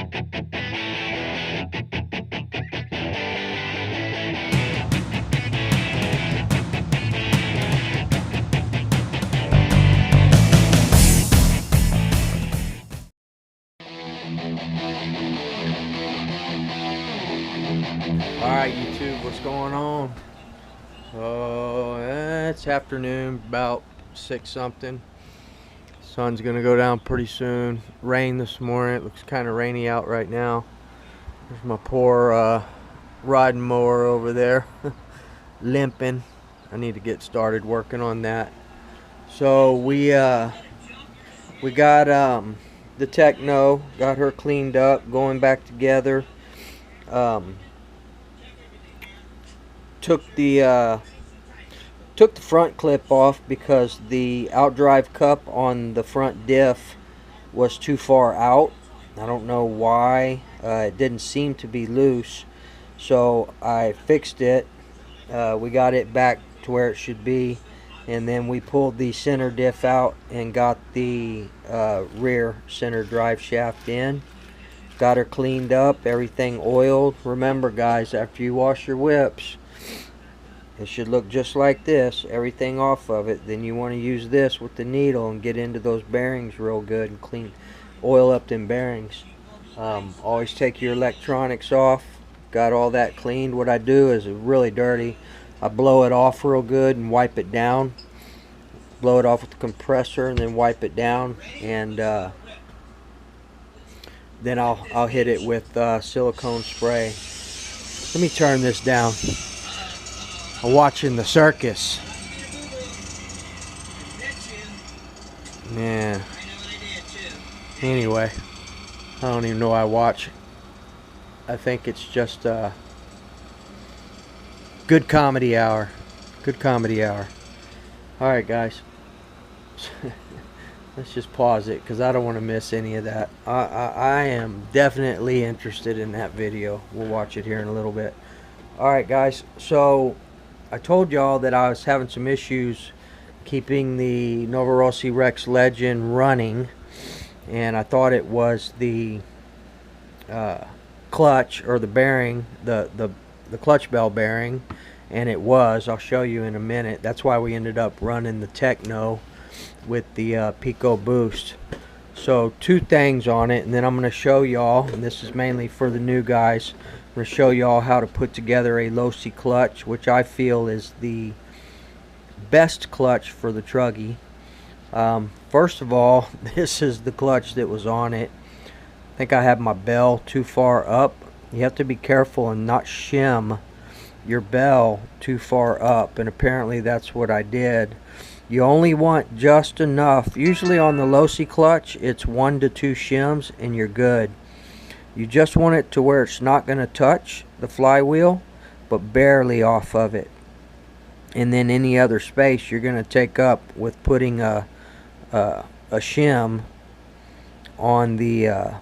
Alright YouTube, what's going on? It's afternoon, about 6 something. Sun's gonna go down pretty soon. Rain this morning. It looks kind of rainy out right now. There's my poor riding mower over there limping. I need to get started working on that. So we got the Techno, got her cleaned up, going back together. Took the front clip off because the outdrive cup on the front diff was too far out. I don't know why. It didn't seem to be loose, so I fixed it. We got it back to where it should be, and then we pulled the center diff out and got the rear center drive shaft in. Got her cleaned up, everything oiled. Remember guys, after you wash your whips, it should look just like this, everything off of it. Then you want to use this with the needle and get into those bearings real good and clean, oil up them bearings. Always take your electronics off. Got all that cleaned. What I do is really dirty. I blow it off real good and wipe it down. Blow it off with the compressor and then wipe it down, and then I'll hit it with silicone spray. Let me turn this down. I'm watching the circus. Yeah. Anyway, I don't even know why I watch. I think it's just good comedy hour. Good comedy hour. Alright guys. Let's just pause it because I don't want to miss any of that. I am definitely interested in that video. We'll watch it here in a little bit. Alright guys, so I told y'all that I was having some issues keeping the Losi Rex Legend running, and I thought it was the clutch or the bearing, the clutch bell bearing, and it was. I'll show you in a minute. That's why we ended up running the Techno with the Pico Boost. So two things on it, and then I'm going to show y'all, and this is mainly for the new guys, I'm going to show y'all how to put together a Losi clutch, which I feel is the best clutch for the Truggy. First of all, this is the clutch that was on it. I think I have my bell too far up. You have to be careful and not shim your bell too far up, and apparently that's what I did. You only want just enough. Usually on the Losi clutch it's 1 to 2 shims and you're good. You just want it to where it's not going to touch the flywheel, but barely off of it. And then any other space you're going to take up with putting a shim on the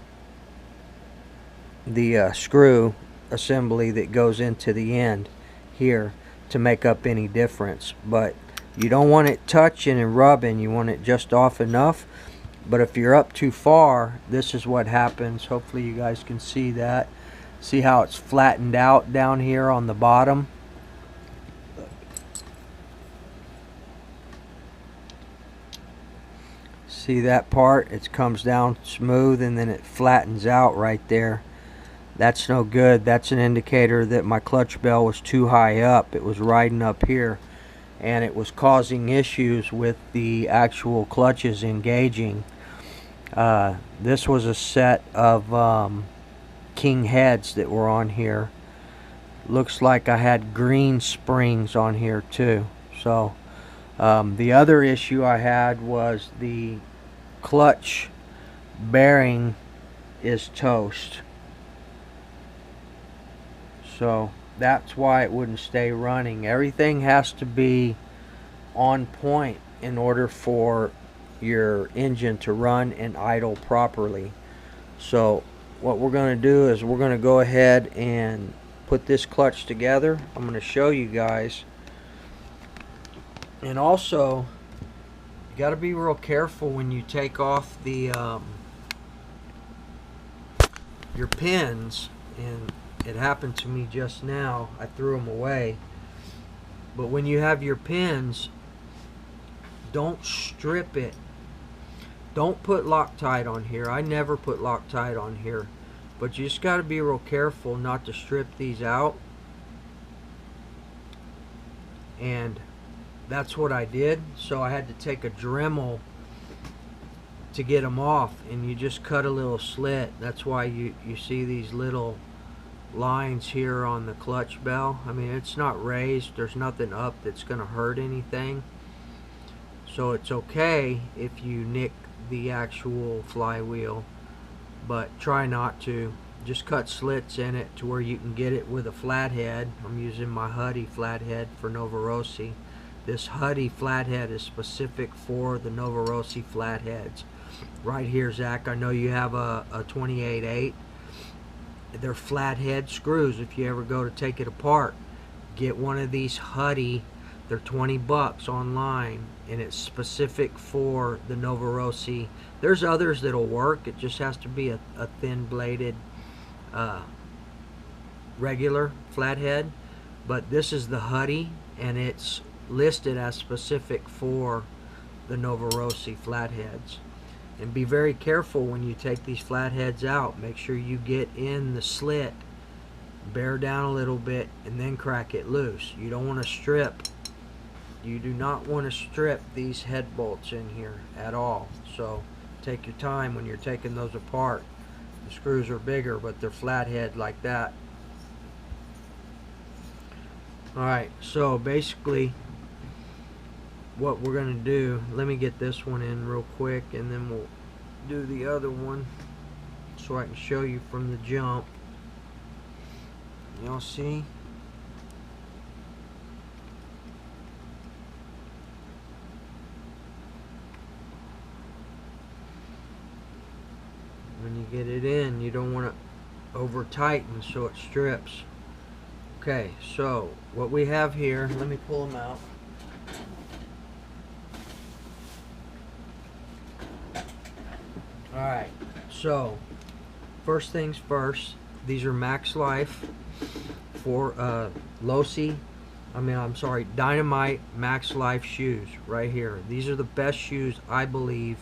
screw assembly that goes into the end here to make up any difference. But you don't want it touching and rubbing. You want it just off enough. But if you're up too far, this is what happens. Hopefully you guys can see that. See how it's flattened out down here on the bottom? See that part? It comes down smooth and then it flattens out right there. That's no good. That's an indicator that my clutch bell was too high up. It was riding up here, and it was causing issues with the actual clutches engaging. This was a set of king heads that were on here. Looks like I had green springs on here too. So the other issue I had was the clutch bearing is toast. So that's why it wouldn't stay running. Everything has to be on point in order for your engine to run and idle properly. So what we're going to do is we're going to go ahead and put this clutch together. I'm going to show you guys. And also, you got to be real careful when you take off the your pins, and it happened to me just now, I threw them away, but when you have your pins, don't strip it. Don't put Loctite on here. I never put Loctite on here, but you just got to be real careful not to strip these out. And that's what I did. So I had to take a Dremel to get them off, and you just cut a little slit. That's why you see these little lines here on the clutch bell. I mean, it's not raised. There's nothing up that's going to hurt anything. So it's okay if you nick the actual flywheel, but try not to. Just cut slits in it to where you can get it with a flathead. I'm using my Huddy flathead for Novarosi. This Huddy flathead is specific for the Novarosi flatheads. Right here, Zach, I know you have a 28/8. They're flathead screws. If you ever go to take it apart, get one of these Huddy. They're 20 bucks online, and it's specific for the Novarosi. There's others that'll work. It just has to be a thin bladed regular flathead, but this is the Huddy, and it's listed as specific for the Novarosi flatheads. And be very careful when you take these flatheads out. Make sure you get in the slit, bear down a little bit, and then crack it loose. You don't want to strip. You do not want to strip these head bolts in here at all. So take your time when you're taking those apart. The screws are bigger, but they're flathead like that. Alright, so basically what we're going to do, let me get this one in real quick, and then we'll do the other one so I can show you from the jump. Y'all see? When you get it in, you don't want to over tighten so it strips. Okay, so what we have here, let me pull them out. Alright, so first things first, these are Max Life for Losi, I'm sorry, Dynamite Max Life shoes right here. These are the best shoes, I believe,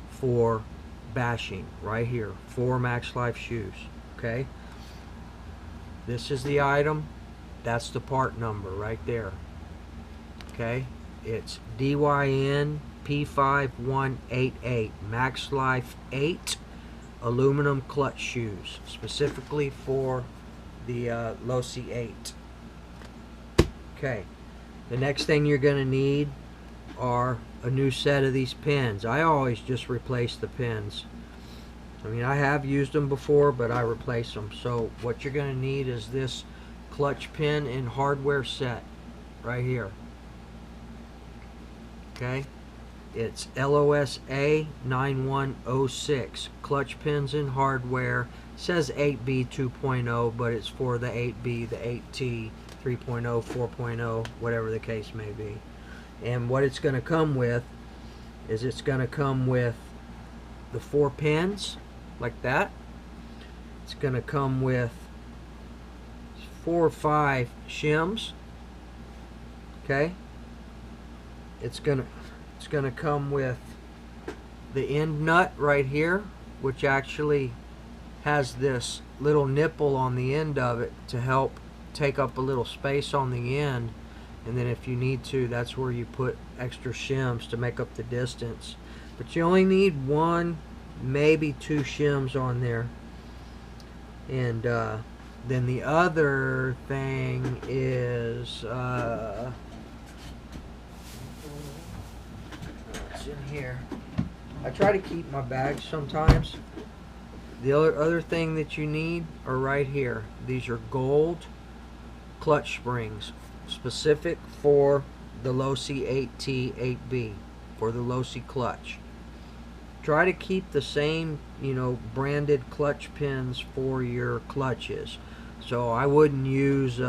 for bashing right here. 4 Max Life shoes. Okay, this is the item, that's the part number right there. Okay, it's DYN P5188 Max Life 8 aluminum clutch shoes, specifically for the Losi 8. Okay, the next thing you're going to need are a new set of these pins. I always just replace the pins. I mean, I have used them before, but I replace them. So what you're going to need is this clutch pin and hardware set right here. Okay, it's LOSA 9106 clutch pins and hardware. It says 8B 2.0, but it's for the 8B, the 8T 3.0, 4.0, whatever the case may be. And what it's going to come with is it's going to come with the 4 pins like that. It's going to come with 4 or 5 shims. Okay, it's going to come with the end nut right here, which actually has this little nipple on the end of it to help take up a little space on the end. And then if you need to, that's where you put extra shims to make up the distance. But you only need 1, maybe 2 shims on there. And then the other thing is it's in here. I try to keep my bags sometimes. The other thing that you need are right here. These are gold clutch springs, specific for the Losi 8T 8B, for the Losi clutch. Try to keep the same, branded clutch pins for your clutches. So I wouldn't use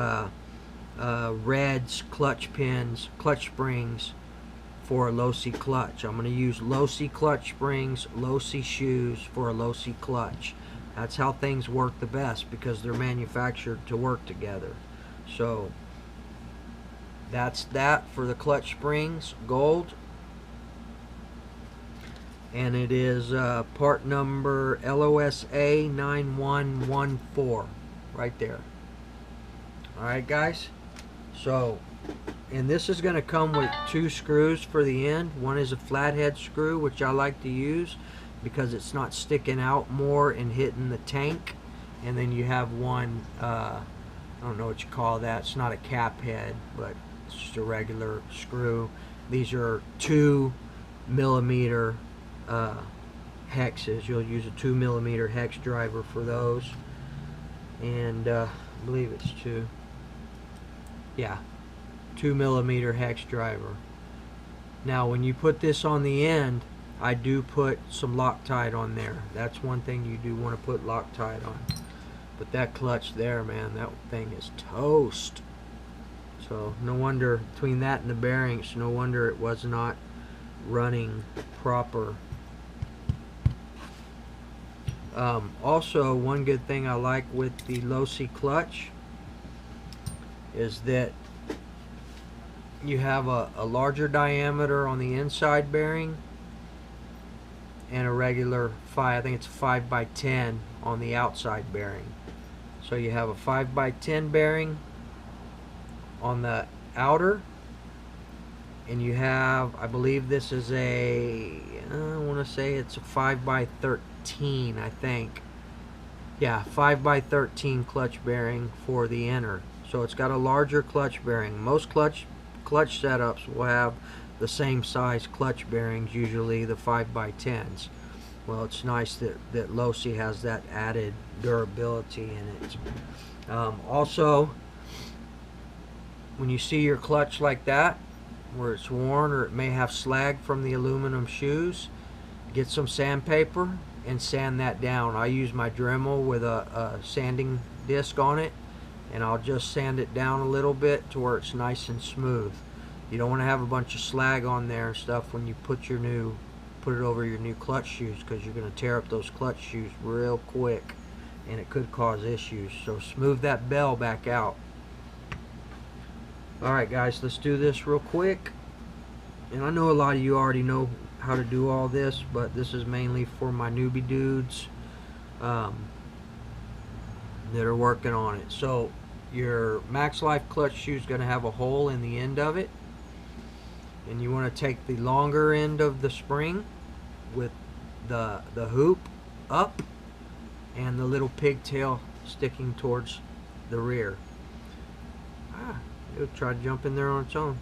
Red's clutch pins, clutch springs for a Losi clutch. I'm going to use Losi clutch springs, Losi shoes for a Losi clutch. That's how things work the best, because they're manufactured to work together. So that's that for the clutch springs, gold. And it is part number LOSA 9114 right there. Alright guys, so, and this is going to come with 2 screws for the end. One is a flathead screw, which I like to use because it's not sticking out more and hitting the tank. And then you have one, I don't know what you call that, it's not a cap head, but it's just a regular screw. These are 2mm hexes. You'll use a 2mm hex driver for those. And I believe it's 2mm hex driver. Now when you put this on the end, I do put some Loctite on there. That's one thing you do want to put Loctite on. But that clutch there, man, that thing is toast. So no wonder, between that and the bearings, no wonder it was not running proper. Also, one good thing I like with the Losi clutch is that you have a larger diameter on the inside bearing and a regular 5, I think it's 5x10 on the outside bearing. So you have a 5x10 bearing on the outer, and you have, I believe this is a, I want to say it's a 5x13, I think. Yeah, 5x13 clutch bearing for the inner. So it's got a larger clutch bearing. Most clutch setups will have the same size clutch bearings, usually the 5x10s. Well, it's nice that Losi has that added durability in it. Also, when you see your clutch like that, where it's worn or it may have slag from the aluminum shoes, get some sandpaper and sand that down. I use my Dremel with a sanding disc on it, and I'll just sand it down a little bit to where it's nice and smooth. You don't want to have a bunch of slag on there and stuff when you put it over your new clutch shoes, because you're going to tear up those clutch shoes real quick and it could cause issues. So smooth that bell back out. Alright guys, let's do this real quick. And I know a lot of you already know how to do all this, but this is mainly for my newbie dudes that are working on it. So your Max Life clutch shoe is going to have a hole in the end of it, and you want to take the longer end of the spring with the hoop up and the little pigtail sticking towards the rear. It'll try to jump in there on its own.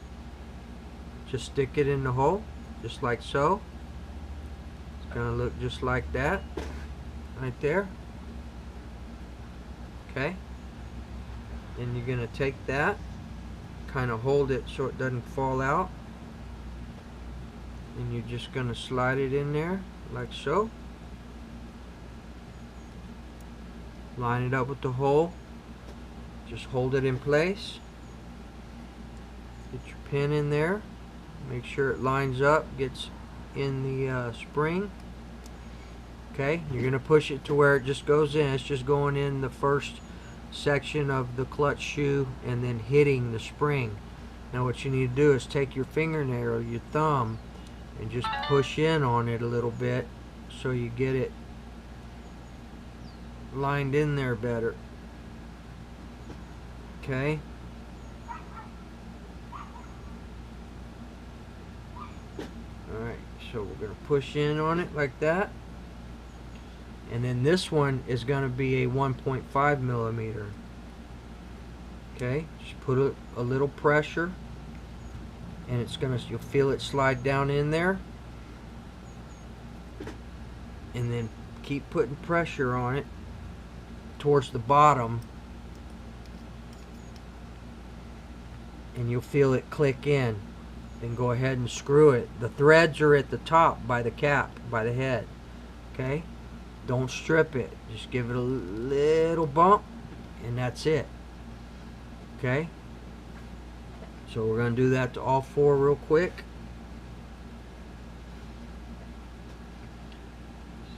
Just stick it in the hole, just like so. It's going to look just like that, right there. Okay. Then you're going to take that, kind of hold it so it doesn't fall out. And you're just going to slide it in there, like so. Line it up with the hole. Just hold it in place. Get your pin in there. Make sure it lines up, gets in the spring. Okay, you're going to push it to where it just goes in. It's just going in the first section of the clutch shoe and then hitting the spring. Now what you need to do is take your fingernail or your thumb and just push in on it a little bit so you get it lined in there better. Okay. Alright, so we're going to push in on it like that. And then this one is going to be a 1.5 millimeter. Okay, just put a little pressure, and it's going to, you'll feel it slide down in there. And then keep putting pressure on it towards the bottom, and you'll feel it click in. Then go ahead and screw it. The threads are at the top by the cap, by the head. Okay, don't strip it, just give it a little bump, and that's it. Okay, so we're going to do that to all four real quick.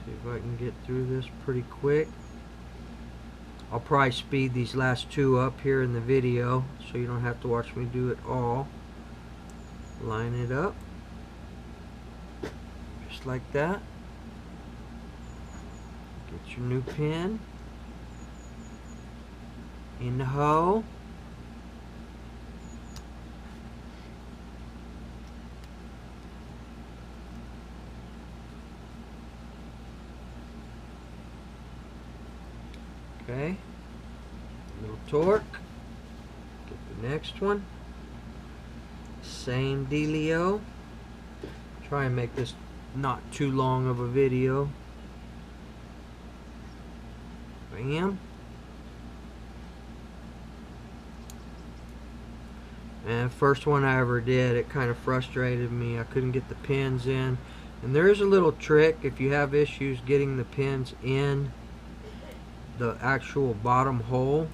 See if I can get through this pretty quick. I'll probably speed these last two up here in the video so you don't have to watch me do it all. Line it up just like that. Get your new pin in the hole. Okay, little torque. Get the next one. Same dealio. Try and make this not too long of a video. Bam. And first one I ever did, it kind of frustrated me. I couldn't get the pins in. And there is a little trick if you have issues getting the pins in the actual bottom hole.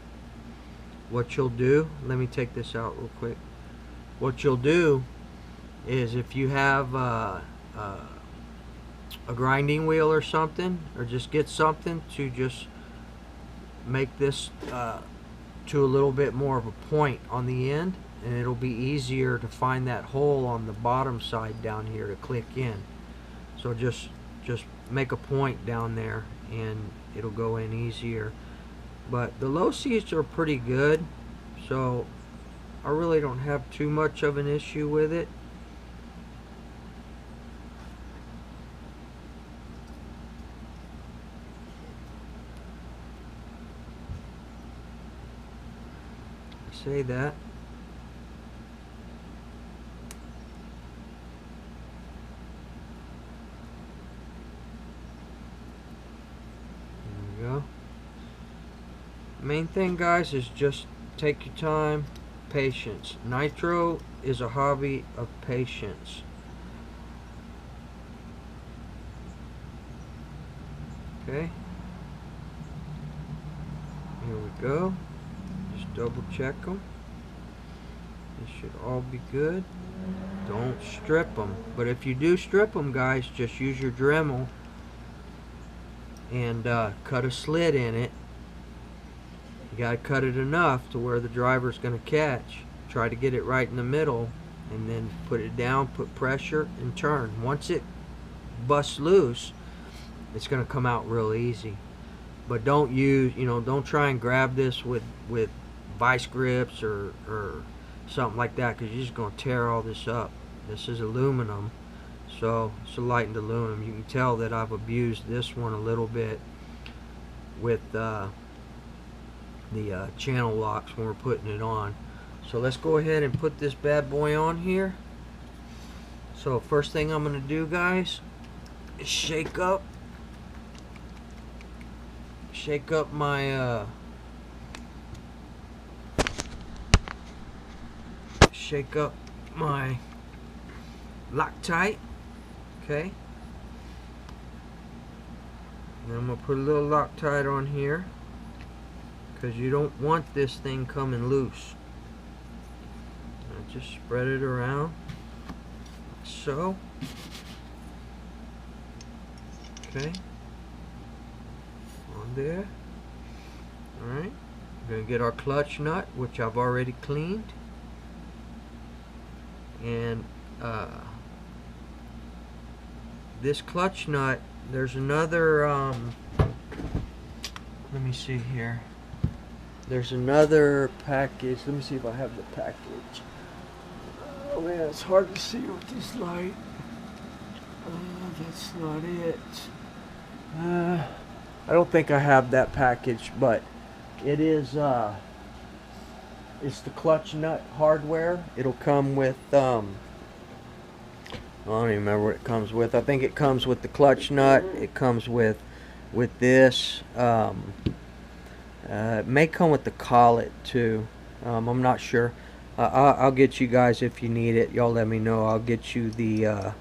What you'll do, let me take this out real quick. What you'll do is if you have a grinding wheel or something, or just get something to just make this to a little bit more of a point on the end, and it'll be easier to find that hole on the bottom side down here to click in. So just make a point down there and it'll go in easier. But the Losis are pretty good, so I really don't have too much of an issue with it. I say that. There we go. Main thing, guys, is just take your time. Patience. Nitro is a hobby of patience. Okay. Here we go. Just double check them. They should all be good. Don't strip them. But if you do strip them, guys, just use your Dremel and cut a slit in it. You gotta cut it enough to where the driver's gonna catch. Try to get it right in the middle, and then put it down, put pressure, and turn. Once it busts loose, it's gonna come out real easy. But don't use, don't try and grab this with vice grips or something like that, because you're just gonna tear all this up. This is aluminum, so it's a lightened aluminum. You can tell that I've abused this one a little bit with the channel locks when we're putting it on. So let's go ahead and put this bad boy on here. So first thing I'm going to do, guys, is shake up my Loctite. Okay, and I'm going to put a little Loctite on here, because you don't want this thing coming loose. Now just spread it around like so. Okay, on there. Alright, we're going to get our clutch nut, which I've already cleaned, and this clutch nut, there's another let me see here. There's another package. Let me see if I have the package. Oh man, it's hard to see with this light. That's not it. I don't think I have that package, but it is it's the clutch nut hardware. It'll come with I don't even remember what it comes with. I think it comes with the clutch nut. It comes with this. It may come with the collet too. I'm not sure. I'll get you guys if you need it. Y'all let me know. I'll get you the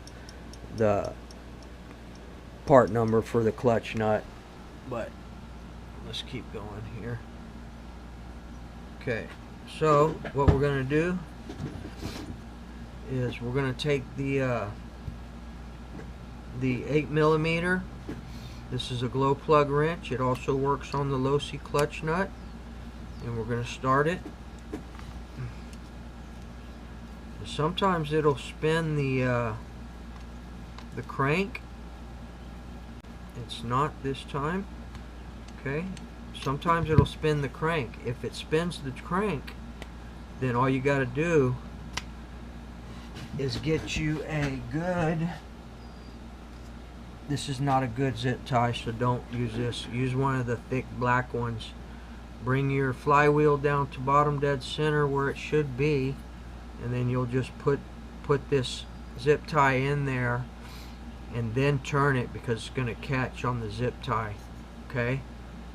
part number for the clutch nut. But let's keep going here. Okay, so what we're gonna do is we're gonna take the 8mm. This is a glow plug wrench. It also works on the Losi clutch nut. And we're going to start it. Sometimes it'll spin the crank. It's not this time. Okay. Sometimes it'll spin the crank. If it spins the crank, then all you got to do is get you a good, this is not a good zip tie, so don't use this. Use one of the thick black ones. Bring your flywheel down to bottom dead center where it should be, and then you'll just put this zip tie in there and then turn it, because it's going to catch on the zip tie. Okay?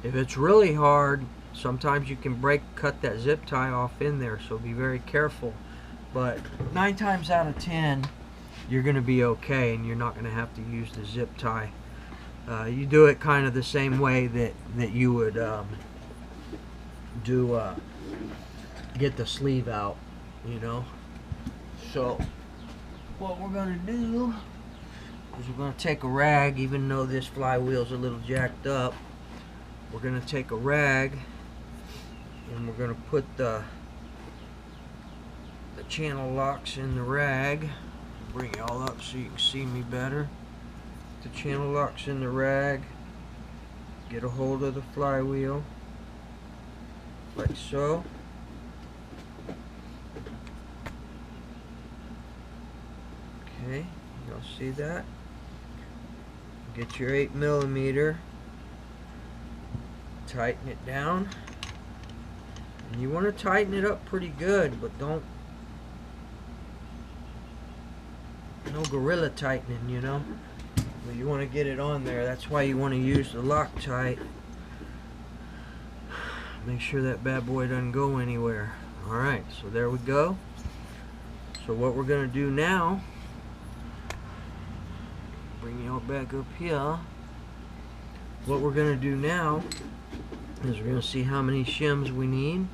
If it's really hard, sometimes you can cut that zip tie off in there, so be very careful. But 9 times out of 10, you're going to be okay, and you're not going to have to use the zip tie. You do it kind of the same way that you would get the sleeve out, you know. So what we're going to do is we're going to take a rag. Even though this flywheel's a little jacked up, we're going to take a rag and we're going to put the channel locks in the rag. Bring it all up so you can see me better. The channel locks in the rag. Get a hold of the flywheel like so. Okay, you'll see that. Get your 8mm, tighten it down, and you want to tighten it up pretty good, but no gorilla tightening, you know. But you want to get it on there. That's why you want to use the Loctite. Make sure that bad boy doesn't go anywhere. Alright, so there we go. So what we're going to do now, bring y'all back up here. What we're going to do now is we're going to see how many shims we need.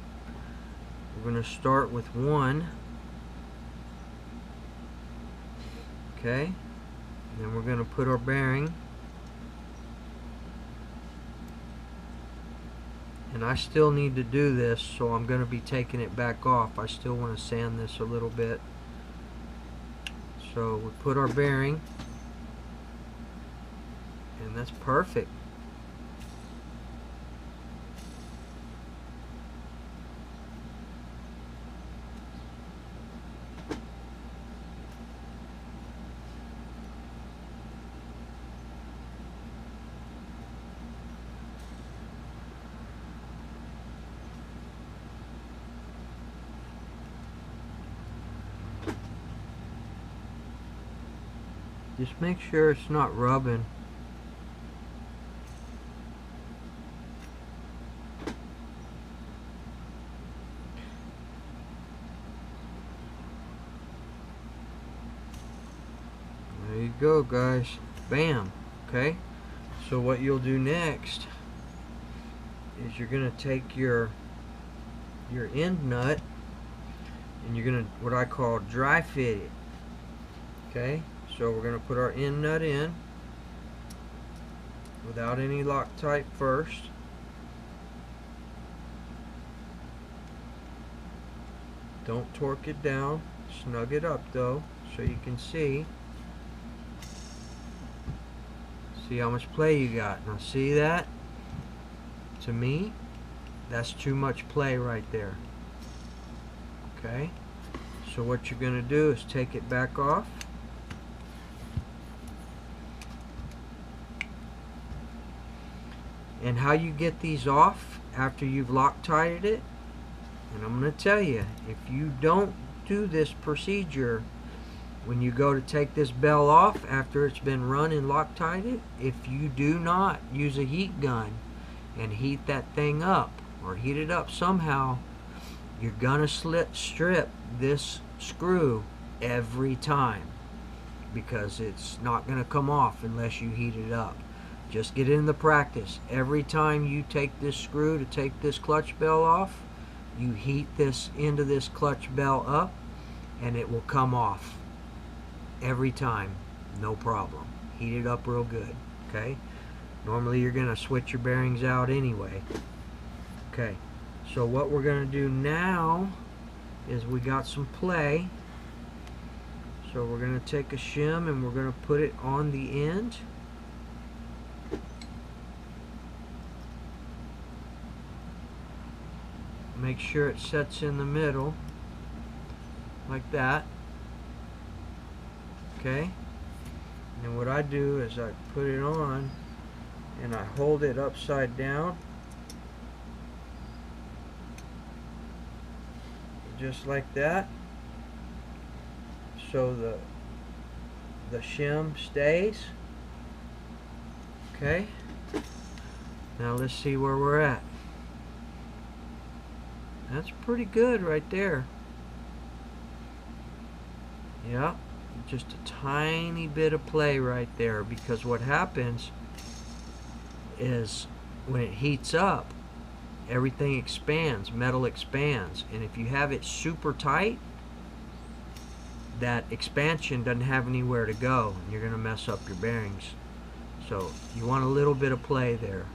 We're going to start with 1. Okay. And then we're going to put our bearing. And I still need to do this, so I'm going to be taking it back off. I still want to sand this a little bit. So we put our bearing, and that's perfect. Just make sure it's not rubbing. There you go, guys. Bam. Okay. So what you'll do next is you're going to take your end nut and you're going to, what I call, dry fit it. Okay. So we're going to put our end nut in without any Loctite first. Don't torque it down. Snug it up though so you can see. See how much play you got. Now see that? To me, that's too much play right there. Okay? So what you're going to do is take it back off. And how you get these off after you've Loctited it, and I'm going to tell you, if you don't do this procedure when you go to take this bell off after it's been run and Loctited, if you do not use a heat gun and heat that thing up or heat it up somehow, you're going to strip this screw every time, because it's not going to come off unless you heat it up. Just get in the practice. Every time you take this screw to take this clutch bell off, you heat this end of this clutch bell up and it will come off. Every time. No problem. Heat it up real good. Okay? Normally you're going to switch your bearings out anyway. Okay, so what we're going to do now is we got some play. So we're going to take a shim and we're going to put it on the end. Make sure it sets in the middle like that. Okay, and what I do is I put it on and I hold it upside down just like that, so the shim stays. Okay, now let's see where we're at. That's pretty good right there. Yep, just a tiny bit of play right there, because what happens is when it heats up, everything expands, metal expands, and if you have it super tight, that expansion doesn't have anywhere to go and you're going to mess up your bearings. So you want a little bit of play there.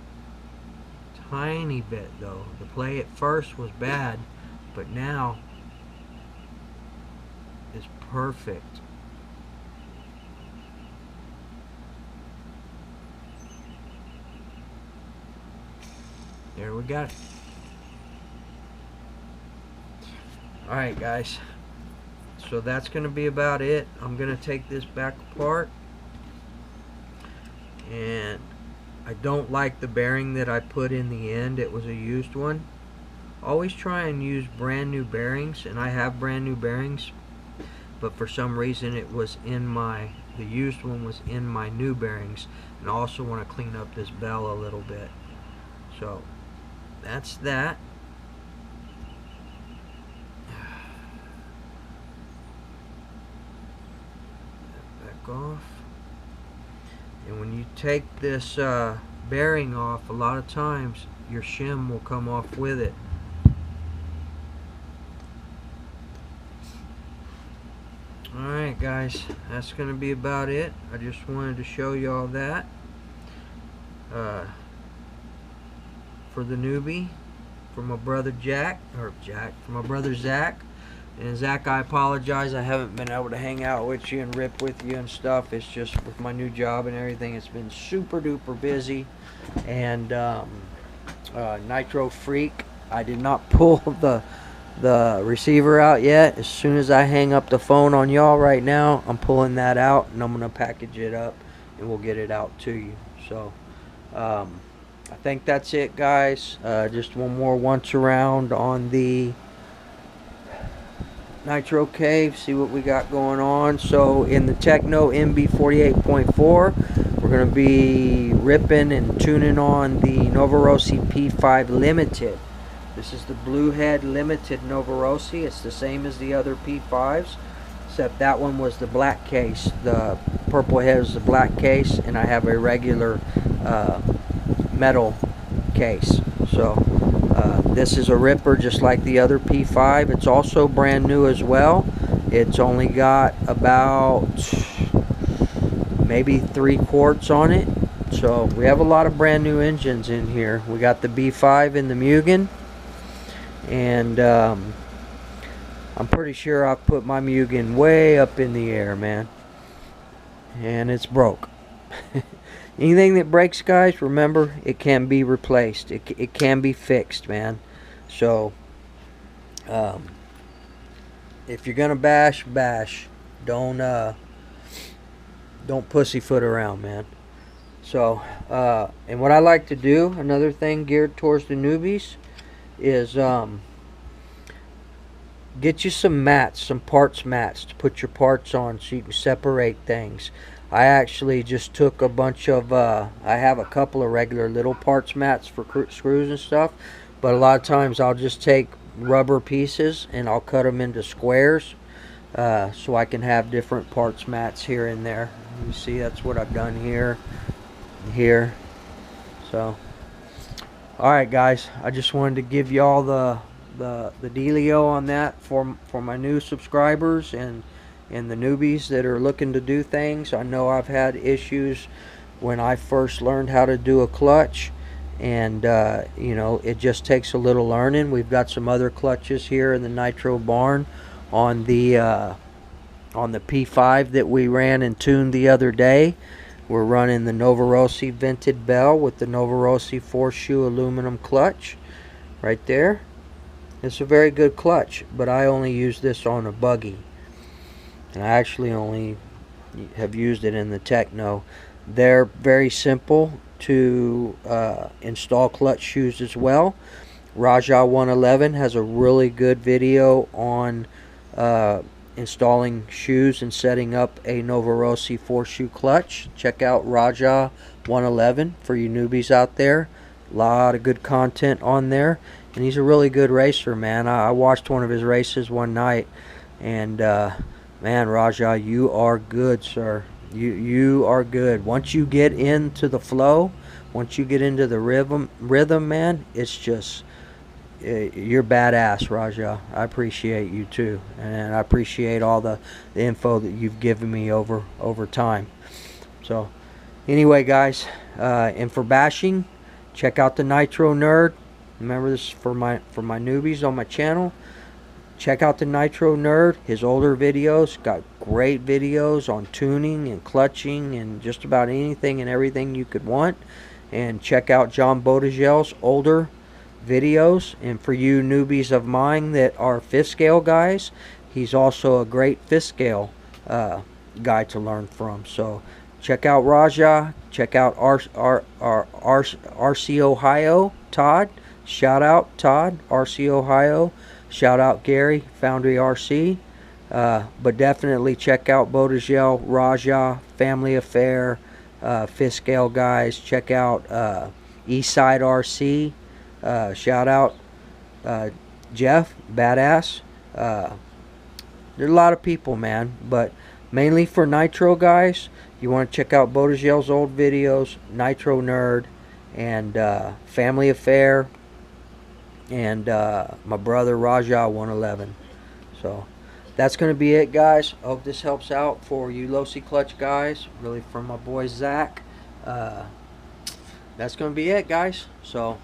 Tiny bit though. The play at first was bad, but now is perfect. There we got it. Alright guys, so that's going to be about it. I'm going to take this back apart, and I don't like the bearing that I put in the end. It was a used one. Always try and use brand new bearings, and I have brand new bearings, but for some reason it was in the used one was in my new bearings. And I also want to clean up this bell a little bit. So that's that. Back off. And when you take this bearing off, a lot of times your shim will come off with it. Alright guys, that's going to be about it. I just wanted to show you all that. For the newbie, for my brother for my brother Zach. And Zach, I apologize, I haven't been able to hang out with you and rip with you and stuff. It's just with my new job and everything, it's been super duper busy. And Nitro Freak, I did not pull the receiver out yet. As soon as I hang up the phone on y'all right now, I'm pulling that out and I'm going to package it up and we'll get it out to you. So I think that's it guys. Just one more once around on the Nitro Cave, see what we got going on. So in the Techno MB48.4, we're going to be ripping and tuning on the Novarosi P5 Limited. This is the Blue Head Limited Novarosi. It's the same as the other P5s, except that one was the black case. The purple head is the black case, and I have a regular metal case. So this is a ripper just like the other P5. It's also brand new as well. It's only got about maybe 3 quarts on it. So we have a lot of brand new engines in here. We got the B5 in the Mugen, and I'm pretty sure I've put my Mugen way up in the air, man, and it's broke. Anything that breaks, guys, remember, it can be replaced. It can be fixed, man. So if you're gonna bash, don't pussyfoot around, man. So and what I like to do, another thing geared towards the newbies, is get you some mats, some parts mats to put your parts on so you can separate things. I actually just took a bunch of I have a couple of regular little parts mats for screws and stuff, but a lot of times I'll just take rubber pieces and I'll cut them into squares so I can have different parts mats here and there. You see, that's what I've done here and here. So alright guys, I just wanted to give you all the dealio on that for my new subscribers and the newbies that are looking to do things. I know I've had issues when I first learned how to do a clutch. And you know, it just takes a little learning. We've got some other clutches here in the Nitro barn on the P5 that we ran and tuned the other day. We're running the Losi vented bell with the Losi 4-shoe aluminum clutch right there. It's a very good clutch, but I only use this on a buggy, and I actually only have used it in the Techno. They're very simple to install clutch shoes as well. Raja 111 has a really good video on installing shoes and setting up a Losi 4-shoe clutch. Check out Raja 111 for you newbies out there. A lot of good content on there, and he's a really good racer, man. I watched one of his races one night, and man, Raja, you are good, sir. You are good. Once you get into the flow, once you get into the rhythm, man, it's just, you're badass, Raja. I appreciate you too, and I appreciate all the info that you've given me over time. So anyway, guys, and for bashing, check out the Nitro Nerd. Remember, this is for my newbies on my channel. Check out the Nitro Nerd. His older videos got great videos on tuning and clutching and just about anything and everything you could want. And check out John Bodagel's older videos. And for you newbies of mine that are fifth scale guys, he's also a great fifth scale guy to learn from. So check out Raja. Check out RC Ohio, Todd. Shout out Todd, RC Ohio. Shout out Gary, Foundry RC. But definitely check out Bodagel, Raja, Family Affair, fifth scale guys. Check out Eastside RC. Shout out Jeff, badass. There's a lot of people, man, but mainly for Nitro guys, you want to check out Bodagel's old videos, Nitro Nerd, and Family Affair, and my brother Raja 111. So that's going to be it, guys. I hope this helps out for you Losi clutch guys, really from my boy Zach. That's going to be it, guys. So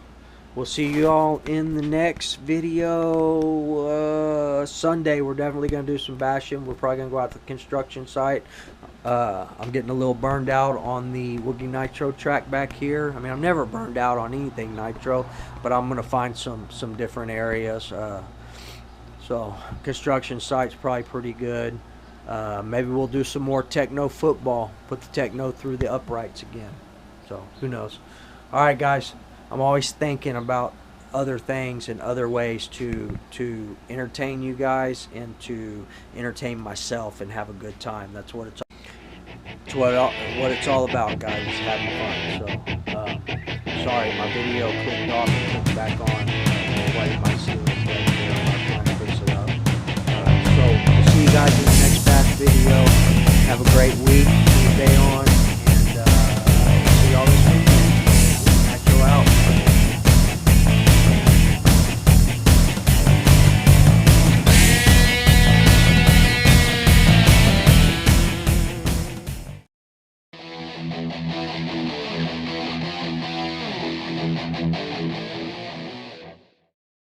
we'll see you all in the next video. Sunday, we're definitely going to do some bashing. We're probably going to go out to the construction site. I'm getting a little burned out on the Woogie Nitro track back here. I mean, I'm never burned out on anything Nitro, but I'm going to find some different areas. So construction site's probably pretty good. Maybe we'll do some more Techno football. Put the Techno through the uprights again. So who knows? All right, guys. I'm always thinking about other things and other ways to entertain you guys and to entertain myself and have a good time. That's what it's all about, guys, is having fun. So sorry, my video clicked off and clicked back on. What you might see it right here. I'm not trying to fix it up. So we'll see you guys in the next batch video. Have a great week.